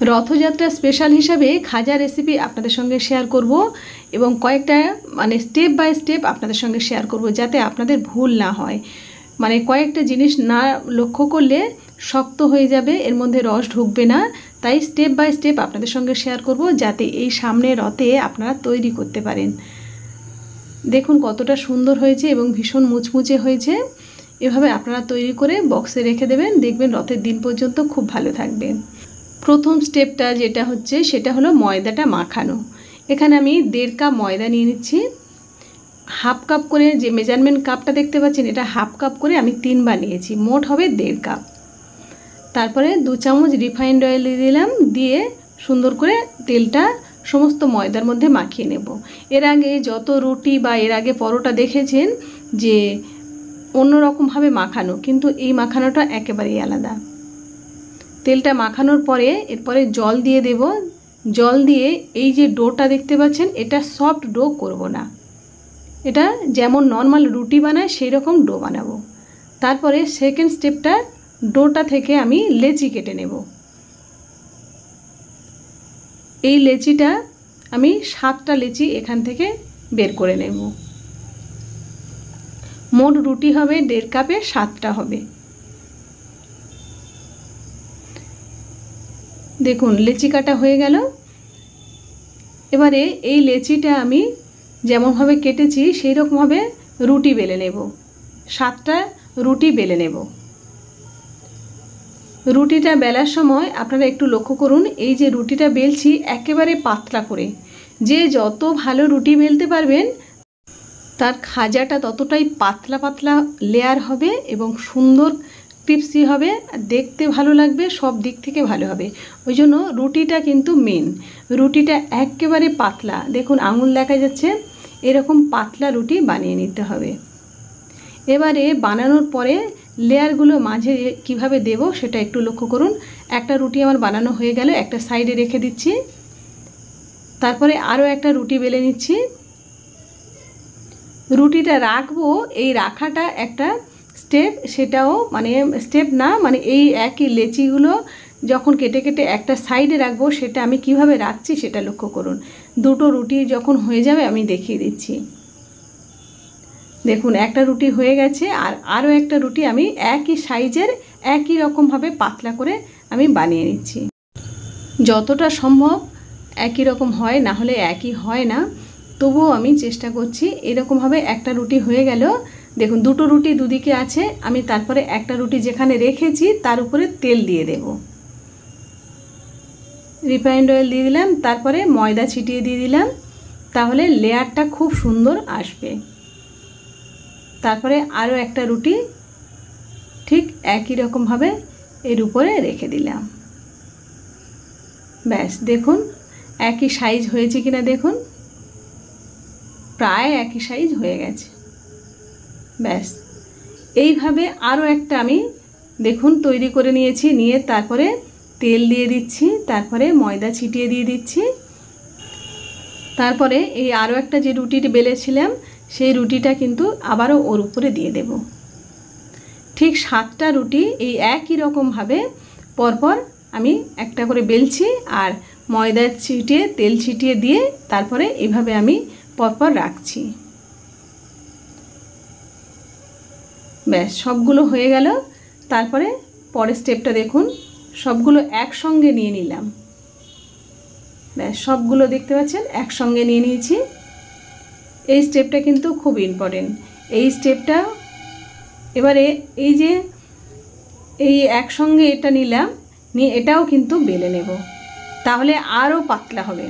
Rathyatra special হিসাবে খাজা recipe আপনাদের সঙ্গে শেয়ার করব এবং কয়েকটা স্টেপ বাই স্টেপ আপনাদের সঙ্গে শেয়ার করব যাতে আপনাদের ভুল না হয়। কয়েকটা জিনিস না লক্ষ্য করলে শক্ত হয়ে যাবে, এর মধ্যে রস ঢুকবে না। তাই স্টেপ বাই স্টেপ আপনাদের সঙ্গে শেয়ার করব যাতে এই সামনে রথে আপনারা তৈরি করতে পারেন। দেখুন কতটা সুন্দর হয়েছে এবং ভীষণ মুচমুচে হয়েছে। এভাবে আপনারা তৈরি করে বক্সে রেখে দেবেন, দেখবেন রথের দিন পর্যন্ত খুব ভালো থাকবে। প্রথম স্টেপটা যেটা হচ্ছে সেটা হলো ময়দাটা মাখানো। এখানে আমি 1.5 কাপ ময়দা নিয়ে নিচ্ছি। হাফ কাপ করে যে মেজারমেন্ট কাপটা দেখতে পাচ্ছেন এটা হাফ কাপ করে আমি 3 বার নিয়েছি, মোট হবে 1.5 কাপ। তারপরে 2 চামচ রিফাইন্ড অয়েল দিয়ে দিলাম, দিয়ে সুন্দর করে তেলটা সমস্ত ময়দার মধ্যে মাখিয়ে নেব। এর আগে যত রুটি বা এর আগে পরোটা দেখেছেন যে অন্যরকমভাবে মাখানো, কিন্তু এই মাখানোটা একেবারেই আলাদা। তেলটা মাখানোর পরে এরপরে জল দিয়ে দেব। জল দিয়ে এই যে ডোটা দেখতে পাচ্ছেন এটা সফট ডো করব না, এটা যেমন নর্মাল রুটি বানায় সেই রকম ডো বানাবো। তারপরে সেকেন্ড স্টেপটা, ডোটা থেকে আমি লেচি কেটে নেব। এই লেচিটা আমি 7টা লেচি এখান থেকে বের করে নেব। মোট রুটি হবে 1.5 কাপে 7টা হবে। দেখুন লেচি কাটা হয়ে গেল। এবারে এই লেচিটা আমি যেমনভাবে কেটেছি সেই রকমভাবে রুটি বেলে নেব। 7টা রুটি বেলে নেব। রুটিটা বেলার সময় আপনারা একটু লক্ষ্য করুন, এই যে রুটিটা বেলছি একেবারে পাতলা করে। যে যত ভালো রুটি বেলতে পারবেন তার খাজাটা ততটাই পাতলা পাতলা লেয়ার হবে এবং সুন্দর ক্রিস্পি হবে, দেখতে ভালো লাগবে, সব দিক থেকে ভালো হবে। ওই জন্য রুটিটা কিন্তু মেন। রুটিটা একেবারে পাতলা, দেখুন আঙুল দেখা যাচ্ছে, এরকম পাতলা রুটি বানিয়ে নিতে হবে। এবারে বানানোর পরে লেয়ারগুলো মাঝে কিভাবে দেব সেটা একটু লক্ষ্য করুন। একটা রুটি আমার বানানো হয়ে গেল, একটা সাইডে রেখে দিচ্ছি। তারপরে আরও একটা রুটি বেলে নিচ্ছি। রুটিটা রাখবো, এই রাখাটা একটা স্টেপ, সেটাও স্টেপ না, এই একই লেচিগুলো যখন কেটে কেটে একটা সাইডে রাখবো সেটা আমি কিভাবে রাখছি সেটা লক্ষ্য করুন। 2টো রুটি যখন হয়ে যাবে আমি দেখিয়ে দিচ্ছি। দেখুন একটা রুটি হয়ে গেছে, আর আরও একটা রুটি আমি একই সাইজের একই রকমভাবে পাতলা করে আমি বানিয়ে নিচ্ছি। যতটা সম্ভব একই রকম হয়, না হলে একই হয় না, তবুও আমি চেষ্টা করছি। এরকমভাবে একটা রুটি হয়ে গেল। দেখুন 2টো রুটি দুদিকে আছে, আমি তারপরে একটা রুটি যেখানে রেখেছি তার উপরে তেল দিয়ে দেব। রিফাইন্ড অয়েল দিয়ে দিলাম, তারপরে ময়দা ছিটিয়ে দিয়ে দিলাম, তাহলে লেয়ারটা খুব সুন্দর আসবে। তারপরে আরও একটা রুটি ঠিক একই রকমভাবে এর উপরে রেখে দিলাম। ব্যাস দেখুন একই সাইজ হয়েছে কিনা, দেখুন প্রায় একই সাইজ হয়ে গেছে। ব্যাস এইভাবে আরও একটা আমি দেখুন তৈরি করে নিয়েছি। নিয়ে তারপরে তেল দিয়ে দিচ্ছি, তারপরে ময়দা ছিটিয়ে দিয়ে দিচ্ছি। তারপরে এই আরও একটা যে রুটিটি বেলেছিলাম সেই রুটিটা কিন্তু আবারও ওর উপরে দিয়ে দেব। ঠিক 7টা রুটি এই একই রকমভাবে পরপর আমি একটা করে বেলছি, আর ময়দা ছিটিয়ে তেল ছিটিয়ে দিয়ে তারপরে এভাবে আমি পরপর রাখছি। ব্যাস সবগুলো হয়ে গেল। তারপরে পরের স্টেপটা দেখুন, সবগুলো একসঙ্গে নিয়ে নিলাম। ব্যাস সবগুলো দেখতে পাচ্ছেন একসঙ্গে নিয়ে নিয়েছি। এই স্টেপটা কিন্তু খুব ইম্পর্টেন্ট। এই স্টেপটা এবারে এই যে এই একসঙ্গে এটা নিলাম, নিয়ে এটাও কিন্তু বেলে নেব, তাহলে আরও পাতলা হবে।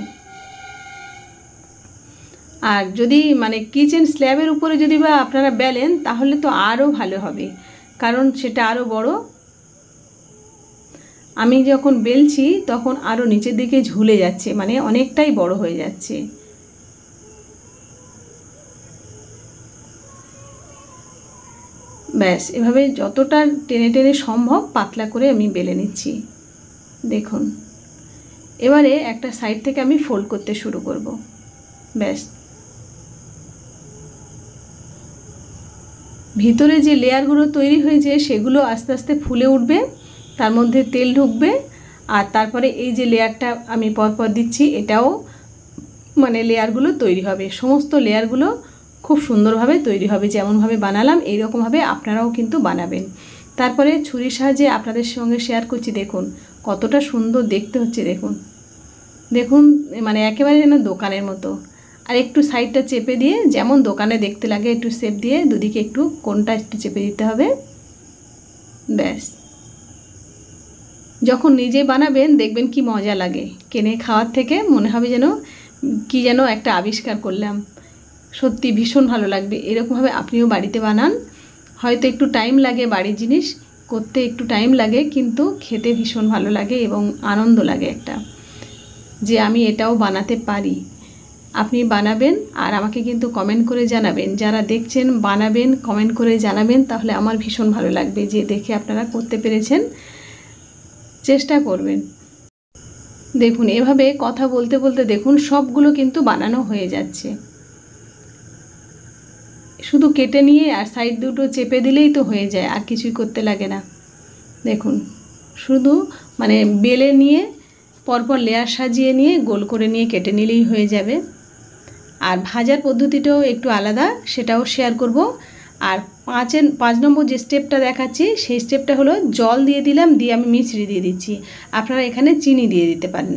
আর যদি কিচেন স্ল্যাবের উপরে যদি বা আপনারা বেলেন তাহলে তো আরও ভালো হবে, কারণ সেটা আরও বড়। আমি যখন বেলছি তখন আরও নিচের দিকে ঝুলে যাচ্ছে, অনেকটাই বড় হয়ে যাচ্ছে। ব্যাস এভাবে যতটা টেনে টেনে সম্ভব পাতলা করে আমি বেলে নিচ্ছি। দেখুন এবারে একটা সাইড থেকে আমি ফোল্ড করতে শুরু করব। ব্যাস ভিতরে যে লেয়ারগুলো তৈরি হয়েছে সেগুলো আস্তে আস্তে ফুলে উঠবে, তার মধ্যে তেল ঢুকবে, আর তারপরে এই যে লেয়ারটা আমি পরপর দিচ্ছি, এটাও মানে লেয়ারগুলো তৈরি হবে, সমস্ত লেয়ারগুলো খুব সুন্দরভাবে তৈরি হবে। যেমনভাবে বানালাম এইরকমভাবে আপনারাও কিন্তু বানাবেন। তারপরে ছুরির সাহায্যে আপনাদের সঙ্গে শেয়ার করছি, দেখুন কতটা সুন্দর দেখতে হচ্ছে। দেখুন দেখুন মানে একেবারে যেন দোকানের মতো। আর একটু সাইডটা চেপে দিয়ে, যেমন দোকানে দেখতে লাগে একটু শেপ দিয়ে দুদিকে একটু কোণটা একটু চেপে দিতে হবে, ব্যাস। যখন নিজে বানাবেন দেখবেন কি মজা লাগে, কিনে খাওয়ার থেকে মনে হবে যেন কি যেন একটা আবিষ্কার করলাম। সত্যি ভীষণ ভালো লাগবে। এরকমভাবে আপনিও বাড়িতে বানান। হয়তো একটু টাইম লাগে, বাড়ির জিনিস করতে একটু টাইম লাগে, কিন্তু খেতে ভীষণ ভালো লাগে এবং আনন্দ লাগে একটা, যে আমি এটাও বানাতে পারি। আপনি বানাবেন আর আমাকে কিন্তু কমেন্ট করে জানাবেন। যারা দেখছেন বানাবেন, কমেন্ট করে জানাবেন, তাহলে আমার ভীষণ ভালো লাগবে যে দেখে আপনারা করতে পেরেছেন। চেষ্টা করবেন। দেখুন এভাবে কথা বলতে বলতে দেখুন সবগুলো কিন্তু বানানো হয়ে যাচ্ছে। শুধু কেটে নিয়ে আর সাইড দুটো চেপে দিলেই তো হয়ে যায়, আর কিছুই করতে লাগে না। দেখুন শুধু মানে বেলে নিয়ে পরপর লেয়ার সাজিয়ে নিয়ে গোল করে নিয়ে কেটে নিলেই হয়ে যাবে। আর ভাজার পদ্ধতিটাও একটু আলাদা, সেটাও শেয়ার করব। আর 5 নম্বর যে স্টেপটা দেখাচ্ছি সেই স্টেপটা হলো জল দিয়ে দিলাম, দিয়ে আমি মিশ্রি দিয়ে দিচ্ছি। আপনারা এখানে চিনি দিয়ে দিতে পারেন।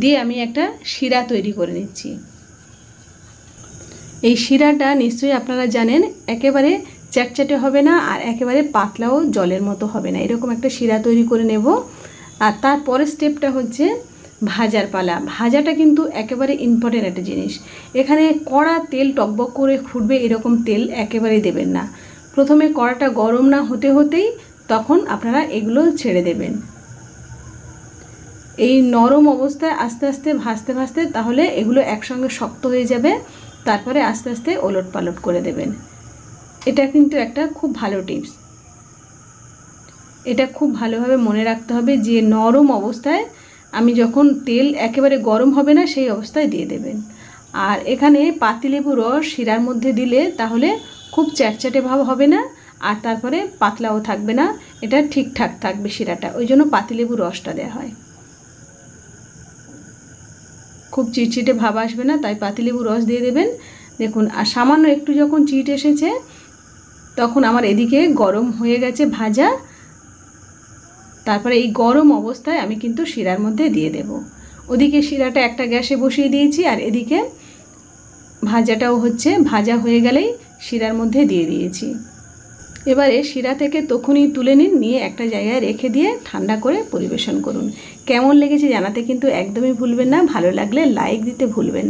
দিয়ে আমি একটা শিরা তৈরি করে নিচ্ছি। এই শিরাটা নিশ্চয়ই আপনারা জানেন, একেবারে চ্যাটচ্যাটে হবে না আর একেবারে পাতলাও জলের মতো হবে না, এরকম একটা শিরা তৈরি করে নেব। আর তারপরের স্টেপটা হচ্ছে ভাজার পালা। ভাজাটা কিন্তু একেবারে ইম্পর্টেন্ট একটা জিনিস। এখানে কড়া তেল টকবক করে ফুটবে এরকম তেল একেবারে দেবেন না। প্রথমে কড়াটা গরম না হতে হতেই তখন আপনারা এগুলো ছেড়ে দেবেন। এই নরম অবস্থায় আস্তে আস্তে ভাজতে ভাজতে তাহলে এগুলো একসঙ্গে শক্ত হয়ে যাবে। তারপরে আস্তে আস্তে ওলট পালট করে দেবেন। এটা কিন্তু একটা খুব ভালো টিপস। এটা খুব ভালোভাবে মনে রাখতে হবে যে নরম অবস্থায় আমি যখন তেল একেবারে গরম হবে না সেই অবস্থায় দিয়ে দেবেন। আর এখানে পাতিলেবু রস শিরার মধ্যে দিলে তাহলে খুব চ্যাটচ্যাটে ভাব হবে না, আর তারপরে পাতলাও থাকবে না, এটা ঠিকঠাক থাকবে শিরাটা। ওই জন্য পাতিলেবু রসটা দেওয়া হয়। খুব চিটচিটে ভাব আসবে না, তাই পাতিলেবু রস দিয়ে দেবেন। দেখুন আর সামান্য একটু যখন চিট এসেছে তখন আমার এদিকে গরম হয়ে গেছে ভাজা। তারপরে এই গরম অবস্থায় আমি কিন্তু শিরার মধ্যে দিয়ে দেব। ওদিকে শিরাটা একটা গ্যাসে বসিয়ে দিয়েছি আর এদিকে ভাজাটাও হচ্ছে, ভাজা হয়ে গেলেই শিরার মধ্যে দিয়ে দিয়েছি। এবারে শিরা থেকে তখনই তুলে নিন, নিয়ে একটা জায়গায় রেখে দিয়ে ঠান্ডা করে পরিবেশন করুন। কেমন লেগেছে জানাতে কিন্তু একদমই ভুলবেন না। ভালো লাগলে লাইক দিতে ভুলবেন না।